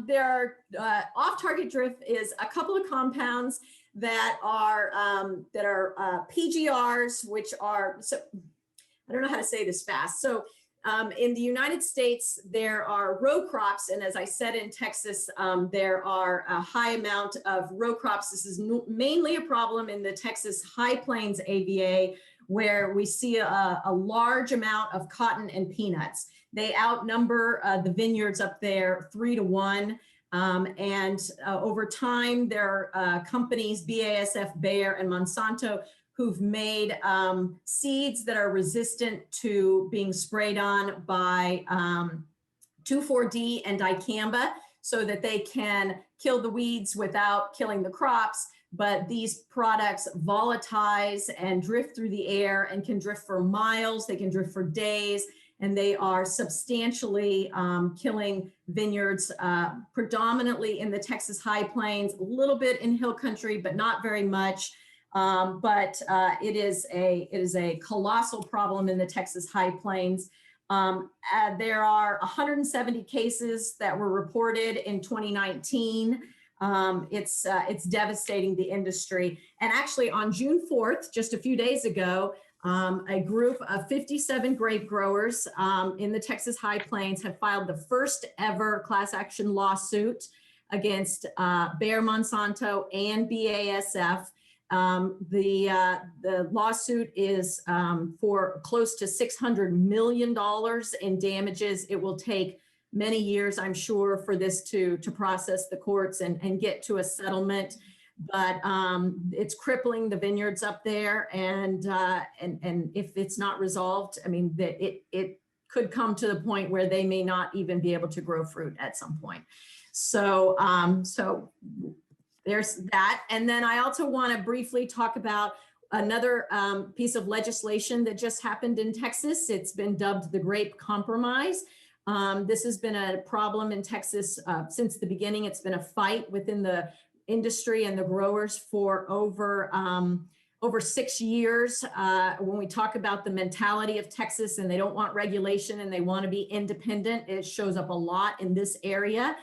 there are off-target drift is a couple of compounds that are PGRs, which are, so I don't know how to say this fast. So in the United States, there are row crops. And as I said, in Texas, there are a high amount of row crops. This is mainly a problem in the Texas High Plains AVA, where we see a large amount of cotton and peanuts. They outnumber the vineyards up there 3 to 1. Over time, there are companies, BASF, Bayer, and Monsanto, who've made seeds that are resistant to being sprayed on by 2,4-D and dicamba, so that they can kill the weeds without killing the crops. But these products volatilize and drift through the air and can drift for miles, they can drift for days, and they are substantially killing vineyards, predominantly in the Texas High Plains, a little bit in hill country, but not very much. It is a colossal problem in the Texas High Plains. There are 170 cases that were reported in 2019. It's devastating the industry. And actually on June 4th, just a few days ago, a group of 57 grape growers in the Texas High Plains have filed the first ever class action lawsuit against Bayer, Monsanto, and BASF. The lawsuit is for close to $600 million in damages. It will take many years, I'm sure, for this to process the courts and get to a settlement. But it's crippling the vineyards up there, and if it's not resolved, I mean, it could come to the point where they may not even be able to grow fruit at some point. So there's that. And then I also want to briefly talk about another piece of legislation that just happened in Texas. It's been dubbed the Grape Compromise. This has been a problem in Texas since the beginning. It's been a fight within the industry and the growers for over 6 years. When we talk about the mentality of Texas and they don't want regulation and they want to be independent, it shows up a lot in this area.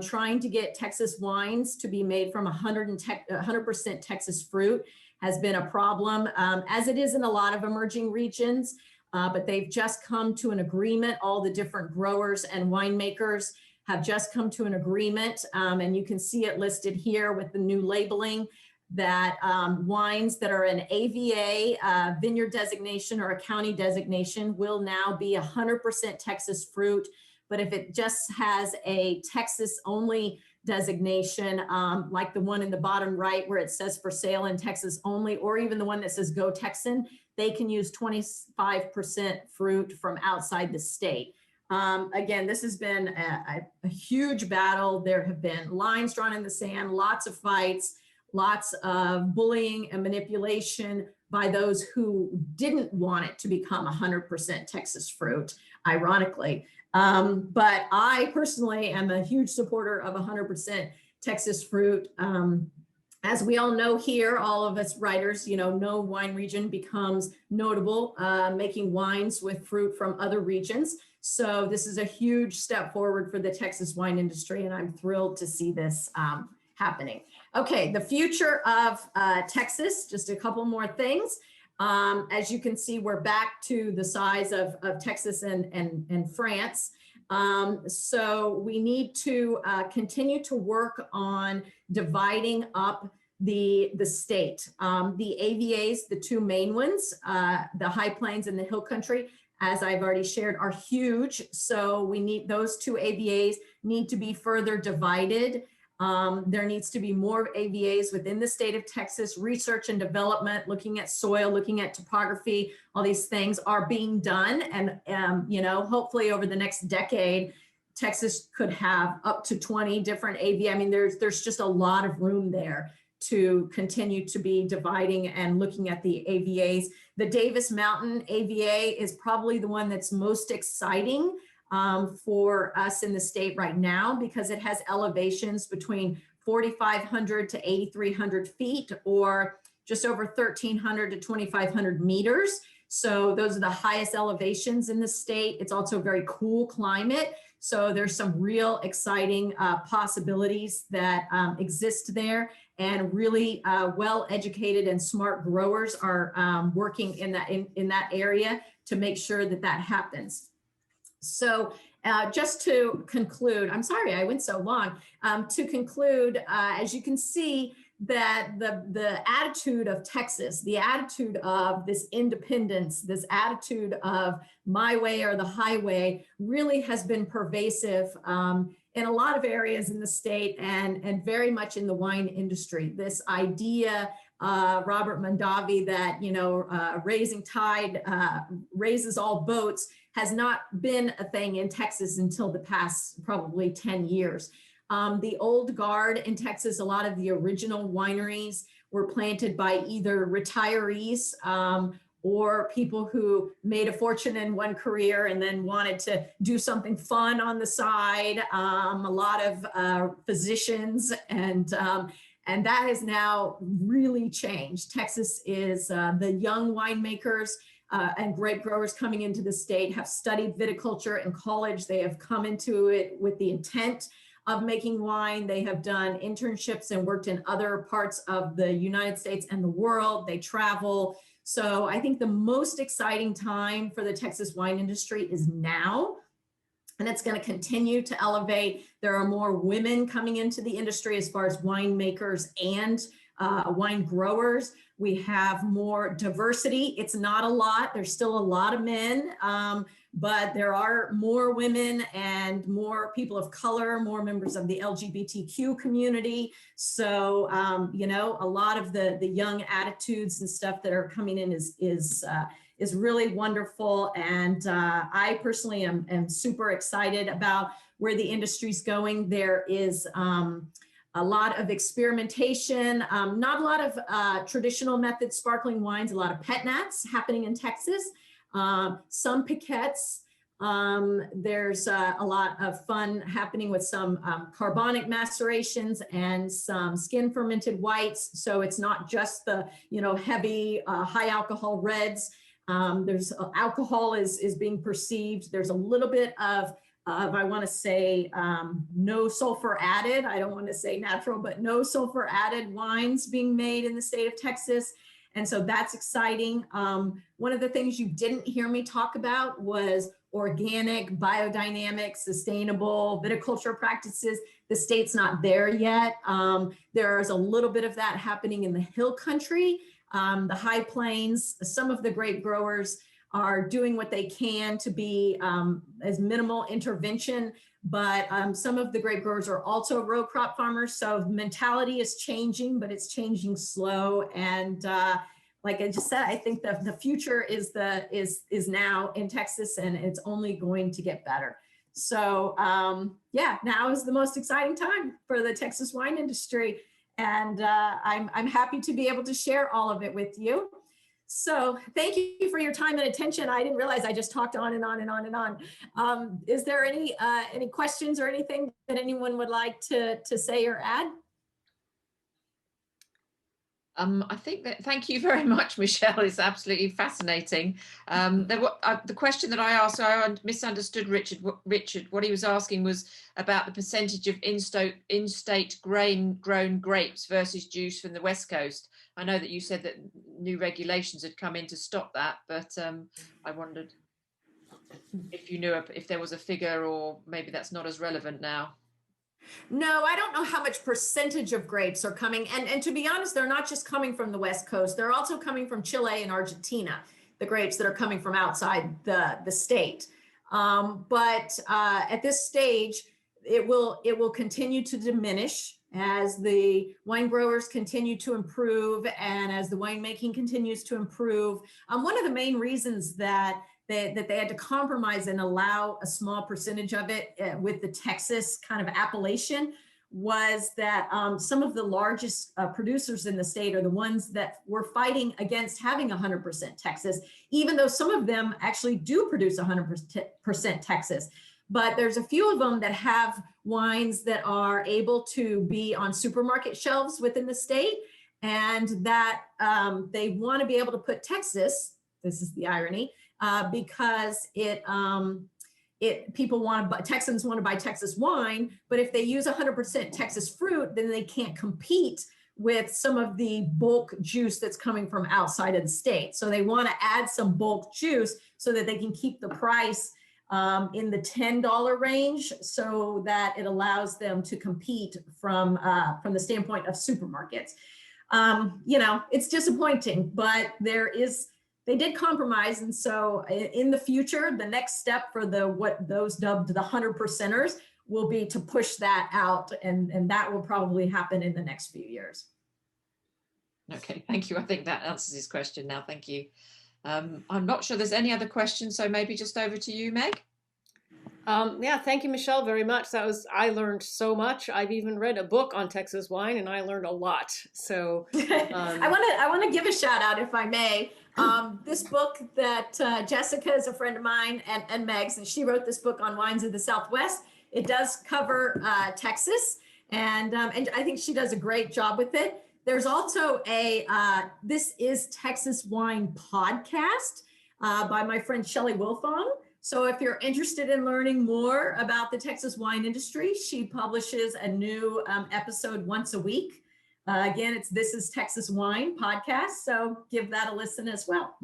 Trying to get Texas wines to be made from 100% Texas fruit has been a problem, as it is in a lot of emerging regions, but they've just come to an agreement. All the different growers and winemakers have just come to an agreement, and you can see it listed here with the new labeling that wines that are an AVA vineyard designation or a county designation will now be 100% Texas fruit. But if it just has a Texas only designation, like the one in the bottom right where it says for sale in Texas only, or even the one that says Go Texan, they can use 25% fruit from outside the state. Again, this has been a huge battle. There have been lines drawn in the sand, lots of fights, lots of bullying and manipulation by those who didn't want it to become 100% Texas fruit, ironically. But I personally am a huge supporter of 100% Texas fruit. As we all know here, all of us writers, no wine region becomes notable making wines with fruit from other regions. So this is a huge step forward for the Texas wine industry, and I'm thrilled to see this happening. Okay, the future of Texas, just a couple more things. As you can see, we're back to the size of Texas and France. So we need to continue to work on dividing up the state. The AVAs, the two main ones, the High Plains and the Hill Country, as I've already shared, are huge. So we need those two AVAs need to be further divided. There needs to be more AVAs within the state of Texas. Research and development, looking at soil, looking at topography, all these things are being done. And, hopefully over the next decade, Texas could have up to 20 different AVA. I mean, there's just a lot of room there to continue to be dividing and looking at the AVAs. The Davis Mountain AVA is probably the one that's most exciting for us in the state right now, because it has elevations between 4,500 to 8,300 feet, or just over 1,300 to 2,500 meters. So those are the highest elevations in the state. It's also a very cool climate. So there's some real exciting possibilities that exist there, and really well-educated and smart growers are working in that area to make sure that that happens. So just to conclude, I'm sorry I went so long. To conclude, as you can see, that the attitude of Texas, the attitude of this independence, this attitude of my way or the highway really has been pervasive in a lot of areas in the state, and very much in the wine industry. This idea, Robert Mondavi, that, raising tide raises all boats, has not been a thing in Texas until the past probably 10 years. The old guard in Texas, a lot of the original wineries were planted by either retirees or people who made a fortune in one career and then wanted to do something fun on the side. A lot of physicians, and that has now really changed. Texas is the young winemakers and grape growers coming into the state have studied viticulture in college. They have come into it with the intent of making wine. They have done internships and worked in other parts of the United States and the world. They travel. So I think the most exciting time for the Texas wine industry is now, and it's going to continue to elevate. There are more women coming into the industry as far as winemakers and wine growers. We have more diversity. It's not a lot. There's still a lot of men, but there are more women and more people of color, more members of the LGBTQ community. So, a lot of the young attitudes and stuff that are coming in is really wonderful. And I personally am super excited about where the industry's going. There is a lot of experimentation, not a lot of traditional method sparkling wines, a lot of pet nats happening in Texas, some piquettes, There's a lot of fun happening with some carbonic macerations and some skin fermented whites. So it's not just the, heavy, high alcohol reds. There's alcohol is being perceived. There's a little bit of I want to say no sulfur added. I don't want to say natural, but no sulfur added wines being made in the state of Texas. And so that's exciting. One of the things you didn't hear me talk about was organic, biodynamic, sustainable viticulture practices. The state's not there yet. There's a little bit of that happening in the hill country, the high plains. Some of the grape growers are doing what they can to be as minimal intervention, but some of the grape growers are also row crop farmers. So mentality is changing, but it's changing slow. And like I just said, I think the future is now in Texas, and it's only going to get better. So yeah, now is the most exciting time for the Texas wine industry. And I'm happy to be able to share all of it with you. So thank you for your time and attention. I didn't realize I just talked on and on and on and on. Is there any questions or anything that anyone would like to say or add? I think that, thank you very much, Michelle. It's absolutely fascinating. The question that I asked, so I misunderstood Richard. What he was asking was about the percentage of in-state grown grapes versus juice from the West Coast. I know that you said that new regulations had come in to stop that, but I wondered if you knew if there was a figure, or maybe that's not as relevant now. No, I don't know how much percentage of grapes are coming. And to be honest, they're not just coming from the West Coast. They're also coming from Chile and Argentina, the grapes that are coming from outside the state. But at this stage, it will continue to diminish as the wine growers continue to improve and as the winemaking continues to improve. One of the main reasons that they had to compromise and allow a small percentage of it with the Texas kind of appellation was that some of the largest producers in the state are the ones that were fighting against having 100% Texas, even though some of them actually do produce 100% Texas. But there's a few of them that have wines that are able to be on supermarket shelves within the state, and that they want to be able to put Texas, this is the irony, because people want to buy, Texans want to buy Texas wine, but if they use 100% Texas fruit, then they can't compete with some of the bulk juice that's coming from outside of the state. So they want to add some bulk juice so that they can keep the price in the $10 range, so that it allows them to compete from the standpoint of supermarkets. It's disappointing, but they did compromise. And so in the future, the next step for what those dubbed the 100%ers will be to push that out. And that will probably happen in the next few years. Okay, thank you. I think that answers his question now. Thank you. I'm not sure there's any other questions, so maybe just over to you, Meg. Yeah, thank you, Michelle, very much. I learned so much. I've even read a book on Texas wine, and I learned a lot. So I want to give a shout out, if I may. This book that Jessica is a friend of mine, and Meg's, and she wrote this book on wines of the Southwest. It does cover Texas, and I think she does a great job with it. There's also a This is Texas Wine podcast by my friend Shelley Wilfong. So if you're interested in learning more about the Texas wine industry, she publishes a new episode once a week. Again, it's This is Texas Wine podcast. So give that a listen as well.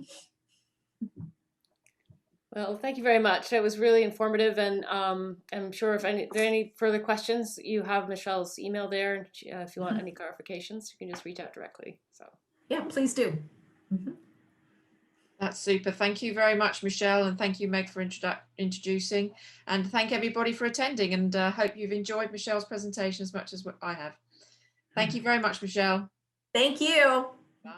Well, thank you very much. It was really informative, and I'm sure if there are any further questions, you have Michelle's email there. And if you want any clarifications, you can just reach out directly. So yeah, please do. Mm-hmm. That's super. Thank you very much, Michelle, and thank you, Meg, for introducing, and thank everybody for attending, and hope you've enjoyed Michelle's presentation as much as I have. Thank you very much, Michelle. Thank you. Bye.